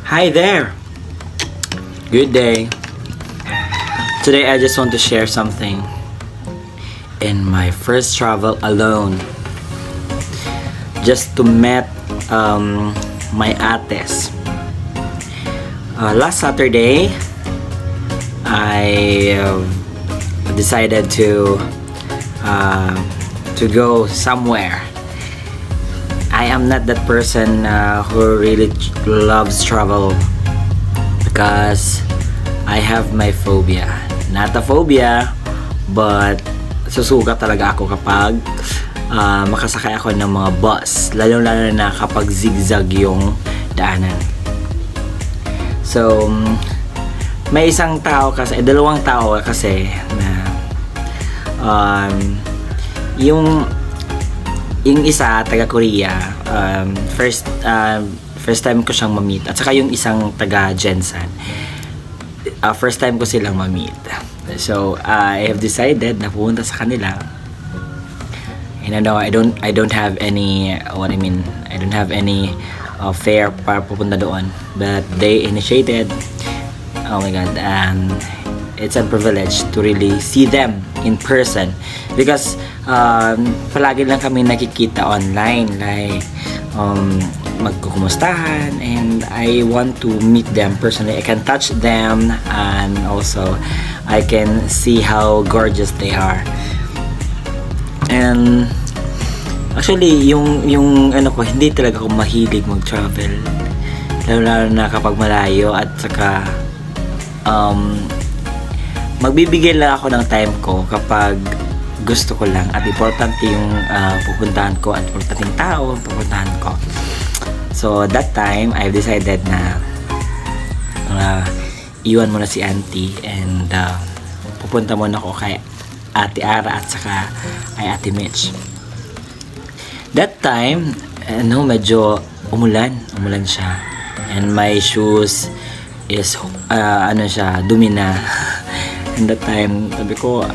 Hi there! Good day. Today I just want to share something. In my first travel alone, just to meet my ates. Last Saturday, I decided to go somewhere. I am not that person who really loves travel because I have my phobia. Not a phobia, but susuga talaga ako kapag makasakay ako ng mga bus, lalo-lalo na kapag zigzag yung daanan. So may isang tao kasi, dalawang tao kasi na yung isa taga Korea, first time ko siyang ma-meet, at saka yung isang taga Jensan, first time ko silang ma-meet. So I have decided na pumunta sa kanila. And I know I don't have any I don't have any fare para pupunta doon, but they initiated. Oh my god, and it's a privilege to really see them in person because palagi lang kami nakikita online, like magkukumustahan, and I want to meet them personally. I can touch them and also I can see how gorgeous they are. And actually yung ano ko, hindi talaga ako mahilig mag-travel, lalo na kapag malayo, at saka magbibigay lang ako ng time ko kapag gusto ko lang at importante yung pupuntahan ko at importanteng tao ang pupuntahan ko. So that time I've decided na iwan muna si auntie and pupunta muna ako kay Ate Ara at saka kay Ate Mitch. That time medyo umulan siya, and my shoes is dumi na. And that time sabi ko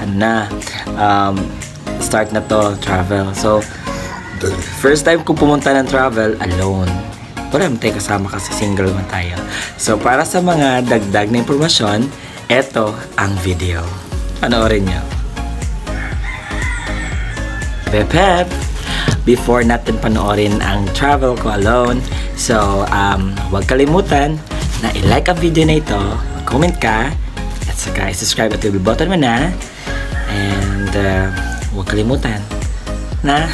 start na to travel. So first time ko pumunta ng travel alone. Wala naman tayo kasama kasi single man tayo. So para sa mga dagdag na impormasyon, eto ang video. Panoorin nyo. Pep! Before natin panoorin ang travel ko alone, so huwag kalimutan na i-like ang video na ito, comment ka, at saka i-subscribe at i-bell button mo na, and huwag kalimutan na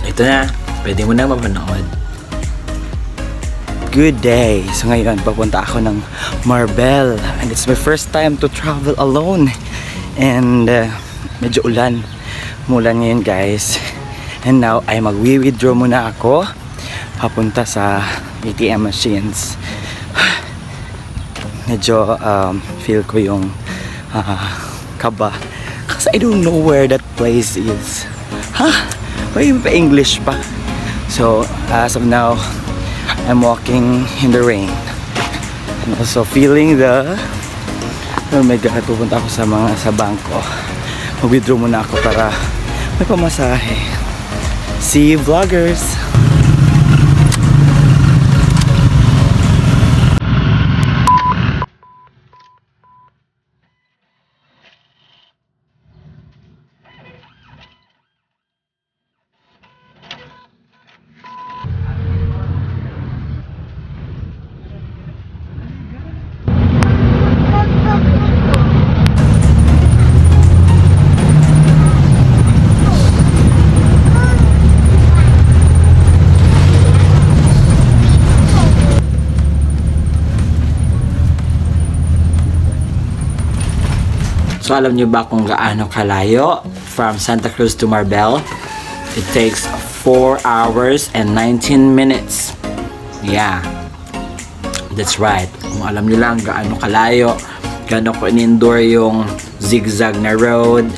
ito na, pwede mo na mapanood. Good day! So ngayon, papunta ako ng Marbel, and it's my first time to travel alone, and medyo umulan ngayon guys. And now ay mag-withdraw muna ako papunta sa ATM machines. Medyo feel ko yung kaba kasi I don't know where that place is. May pa-English pa. So as of now, I'm walking in the rain and also feeling the oh my god, pupunta ako sa bangko. Mag-withdraw muna ako para may pamasahe. See you vloggers! So alam nyo ba kung gaano kalayo from Santa Cruz to Marbel? It takes 4 hours and 19 minutes. Yeah, that's right. Kung alam nyo lang gaano kalayo, gaano ko in-endure yung zigzag na road,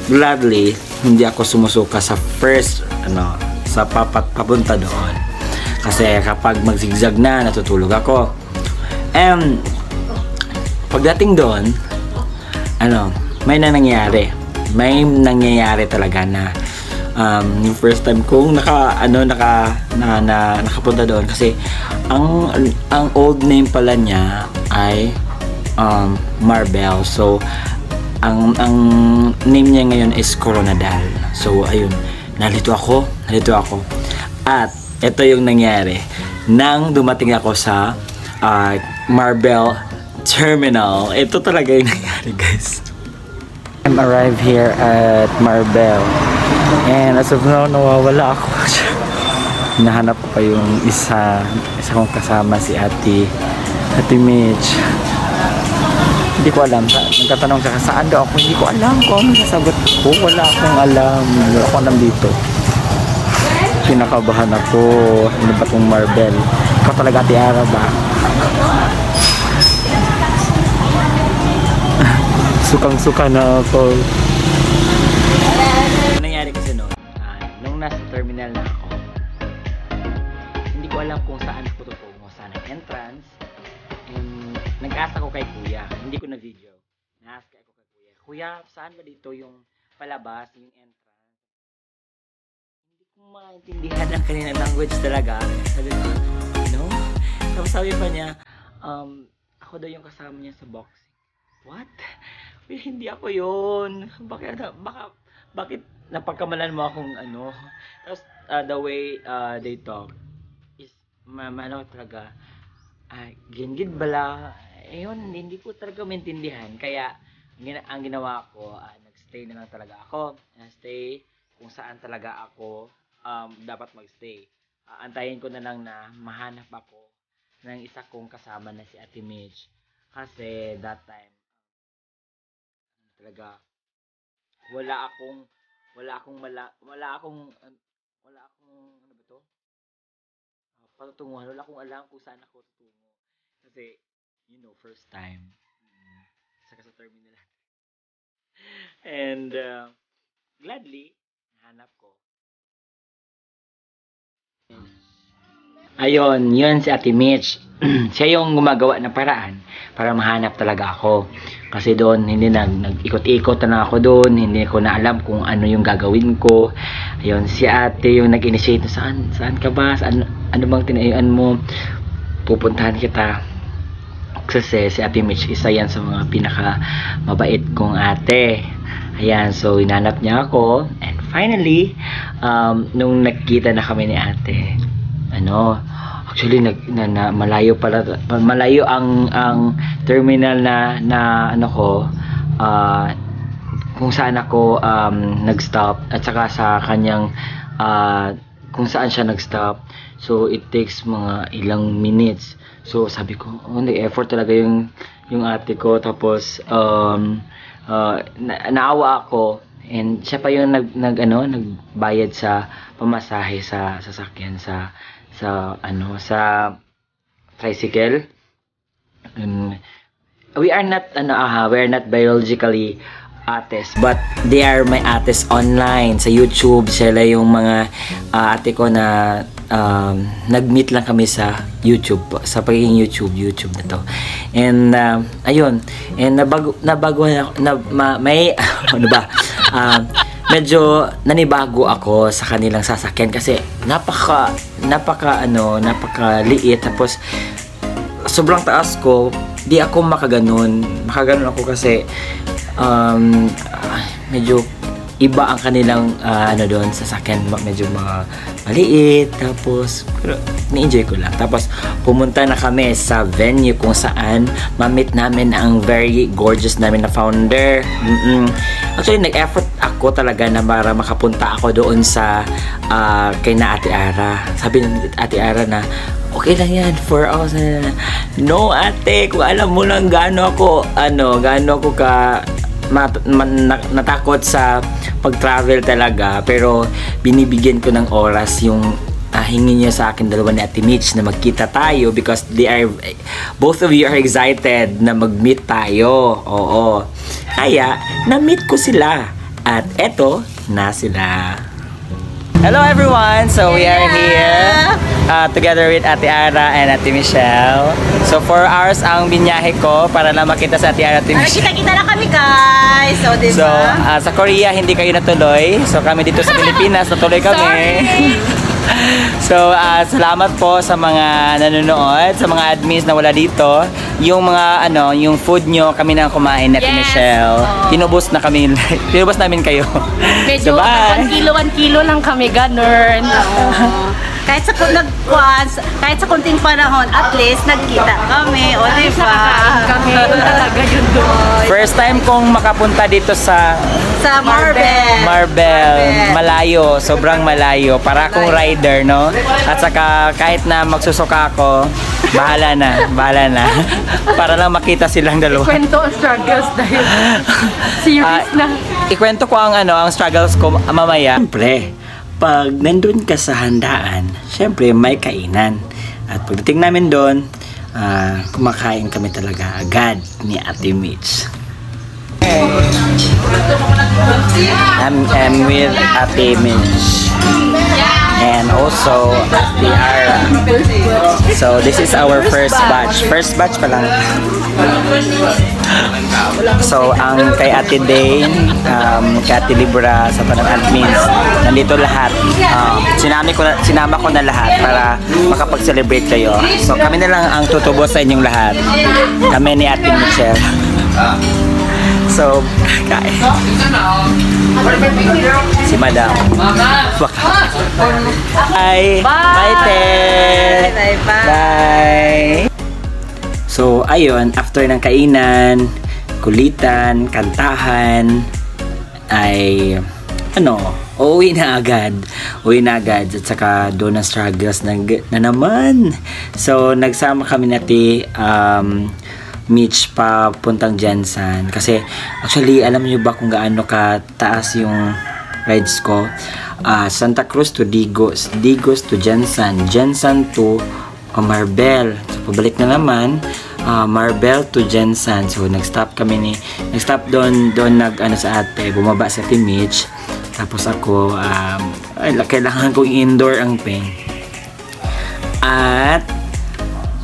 gladly hindi ako sumusuka sa first sa papunta doon, kasi kapag mag-zigzag na natutulog ako. And pagdating doon, may nangyayari talaga na Yung first time kong nakapunta doon kasi ang old name pala niya ay Marbel. So ang name niya ngayon is Coronadal. So ayun, nalito ako. At ito yung nangyari nang dumating ako sa Marbel Terminal. Ito talaga yung nangyari, guys. I'm arrived here at Marbel. And as of now, nawawala ako. Hinahanap ko pa yung isa kong kasama, si Ate Mitch. Hindi ko alam. Nagtatanong siya, saan daw ako? Hindi ko alam kung ano sasagot ko. Wala akong alam. Wala akong alam dito. Pinakabahan ako. Ano ba itong Marbel? Ikaw talaga, Ate Ara ba? Sukang-suka na ako. Nangyari kasi noon, nung nasa terminal na ako, hindi ko alam kung saan ako tutungo, saan ang entrance. And nag-ask ako kay Kuya, hindi ko na-video. Na-ask ako kay Kuya, Kuya, saan ba dito yung palabas, yung entrance? Hindi ko maintindihan ang kanilang language talaga. Sabi ko, no? Tapos sabi pa niya, ako daw yung kasama niya sa boxing. What? Hindi ako yun. Bakit napagkamalan mo akong ano? Tapos the way they talk is ano talaga, gingid bala. Ayun, hindi ko talaga maintindihan. Kaya ang ginawa ko, nagstay na lang talaga ako. Stay kung saan talaga ako dapat magstay. Antayin ko na lang na mahanap ako ng isa kong kasama na si Ate Mitch. Kasi that time talaga wala akong ano ba to? Patutunguhan. Wala akong alam kung saan ako tutungo. Kasi first time. Saka sa terminal. And gladly nahanap ko. Ayun, yun si Ate Mitch. Siya yung gumagawa ng paraan para mahanap talaga ako. Kasi doon, hindi nag-ikot-ikot na ako doon. Hindi ko na alam kung ano yung gagawin ko. Ayun, si ate yung nag-initiate. Saan ka ba? Ano bang tinayuan mo? Pupuntahan kita. Kasi si Ate Mitch, isa yan sa mga pinaka-mabait kong ate. Ayan, so hinanap niya ako. And finally, nung nagkita na kami ni ate, actually malayo ang terminal na kung saan ako nag-stop at saka sa kanyang kung saan siya nag-stop. So it takes mga ilang minutes. So sabi ko, effort talaga yung ate ko. Tapos naawa ako, and siya pa yung nagbayad sa pamasahe sa sasakyan sa tricycle. We are not biologically ates, but they are my ates online sa YouTube. Sila yung mga ate ko na nag-meet lang kami sa YouTube, sa pagiging YouTube na to. And ayun, and nabaguhan ako may medyo nanibago ako sa kanilang sasakyan kasi napakaliit, tapos sobrang taas ko. Di ako makaganon ako kasi medyo iba ang kanilang doon sasakyan, medyo mga maliit. Tapos pero ni-enjoy ko lang. Tapos pumunta na kami sa venue kung saan ma-meet namin ang very gorgeous namin na founder. Actually nag-effort ako talaga na para makapunta ako doon sa kay na Ate Ara. Sabi ni Ate Ara na okay lang yan, 4 hours na. No ate, kung alam mo lang gaano ako natakot sa pag-travel talaga, pero binibigyan ko ng oras yung hingin niya sa akin dalawa ni Ate Mitch na magkita tayo because both of you are excited na mag-meet tayo. Oo. Kaya, na-meet ko sila. At eto na sila. Hello everyone! So we are here together with Ate Ara and Ate Michelle. So 4 hours ang binyahe ko para lang makita sa Ate Ara at Ate Michelle. Kita-kita na kami guys. So, diba? So, sa Korea hindi kayo natuloy. So kami dito sa Pilipinas natuloy kami. So, salamat po sa mga nanonood, sa mga admins na wala dito. Yung mga yung food nyo kami na kumain Ate Michelle. Tinubos na kami. Tinubos namin kayo. Medyo So, bye. 1 kilo lang kami, ganun. Kahit sa kunting panahon, at least nagkita kami. O, diba? Kami, talaga yun doon. First time kong makapunta dito sa Marbel. Malayo, sobrang malayo. Para akong rider, no? At saka kahit na magsusuka ako, bahala na. Para lang makita silang dalawa. Kwento ang struggles dahil serious na. Ikwento ko ang struggles ko mamaya. Siyempre, pag nandun ka sa handaan, siyempre may kainan. At pagdating namin doon, kumakain kami talaga agad ni Ate Mitch. I'm with Ate Mitch and also Ate Ara. So this is our first batch. First batch pa lang. So ang kay Ate Dane, kay Ate Libra, sa tanang admins, nandito lahat. Sinama ko na lahat para makapag-celebrate kayo. So kami na lang ang tutubo sa inyong lahat. Kami ni Ate Michelle. So, kain. Si Madam. Bye. Bye, Ted. Bye. So, ayun, after ng kainan, kulitan, kantahan, ay, uuwi na agad. At saka doon na struggles na naman. So, nagsama kami natin, Mitch pa puntang Jensan. Kasi, actually, alam niyo ba kung gaano kataas yung rides ko? Santa Cruz to Digos. Digos to Jensan. Jensan to Marbel. So, pabalik na naman. Marbel to Jensan. So, nag-stop doon sa ate. Bumaba sa Ate Mitch. Tapos ako, kailangan kong indoor ang pen. At,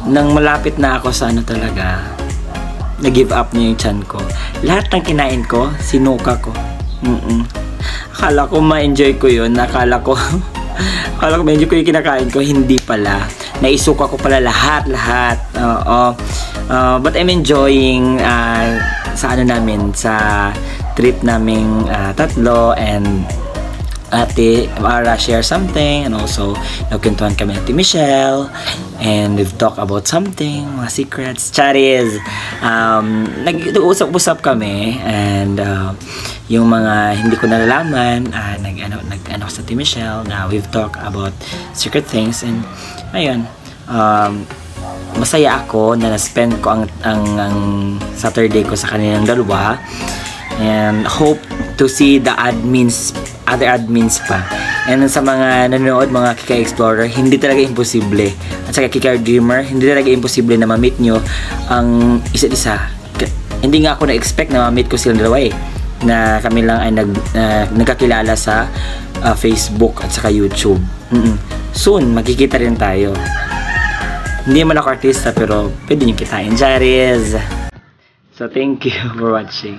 nang malapit na ako sa talaga, nag-give up na yung tiyan ko. Lahat ng kinain ko, sinuka ko. Akala ko ma-enjoy ko yun. Akala ko ma-enjoy ko yung kinakain ko. Hindi pala. Naisuka ko pala lahat. But I'm enjoying sa trip naming tatlo, and Ate Ara share something, and also nagkwentuhan kami Ate Michelle, and we've talked about something, mga secrets, charis. Nag-usap-usap kami, and yung mga hindi ko nalalaman, nag-ano sa Ate Michelle, na we've talked about secret things, and ayun, masaya ako na na-spend ko ang Saturday ko sa kanilang dalawa, and hope to see the other admins pa. And sa mga nanonood, mga Kika Explorer, hindi talaga imposible. At saka Kika Dreamer, hindi talaga imposible na ma-meet nyo ang isa't isa. Hindi nga ako na-expect na ma-meet ko silang dalawa na kami lang ay nagkakilala sa Facebook at saka YouTube. Soon, magkikita rin tayo. Hindi man ako artista, pero pwede nyo kitain. Charis! So, thank you for watching.